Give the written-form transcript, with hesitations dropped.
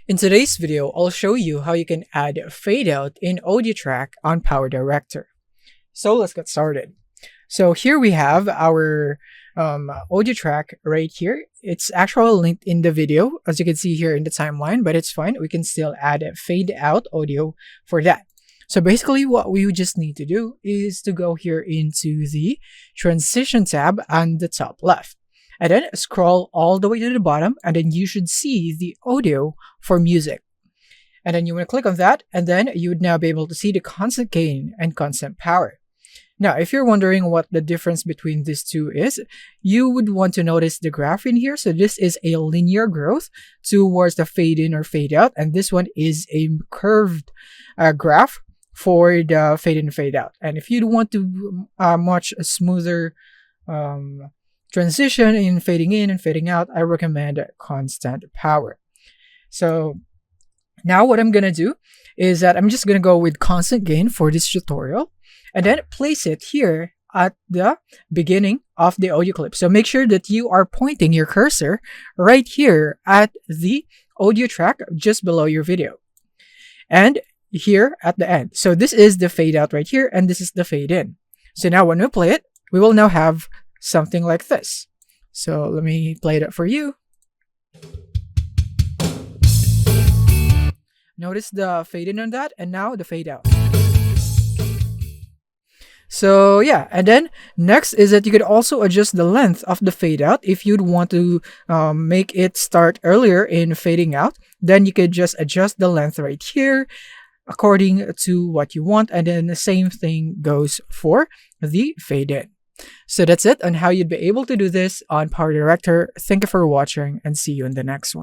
In today's video, I'll show you how you can add fade out in audio track on PowerDirector. So let's get started. So here we have our audio track right here. It's actually linked in the video, as you can see here in the timeline, but it's fine. We can still add a fade out audio for that. So basically what we would just need to do is to go here into the transition tab on the top left. And then scroll all the way to the bottom, and then you should see the audio for music. And then you want to click on that, and then you would now be able to see the constant gain and constant power. Now, if you're wondering what the difference between these two is, you would want to notice the graph in here. So this is a linear growth towards the fade in or fade out, and this one is a curved graph for the fade in and fade out. And if you want to much smoother transition in fading in and fading out, I recommend constant power. So now what I'm going to do is that I'm just going to go with constant gain for this tutorial and then place it here at the beginning of the audio clip. So make sure that you are pointing your cursor right here at the audio track just below your video and here at the end. So this is the fade out right here, and this is the fade in. So now when we play it, we will now have something like this. So let me play that for you. Notice the fade in on that, and now the fade out. So yeah, and then next is that you could also adjust the length of the fade out. If you'd want to make it start earlier in fading out, then you could just adjust the length right here according to what you want, and then the same thing goes for the fade in. So that's it on how you'd be able to do this on PowerDirector. Thank you for watching, and see you in the next one.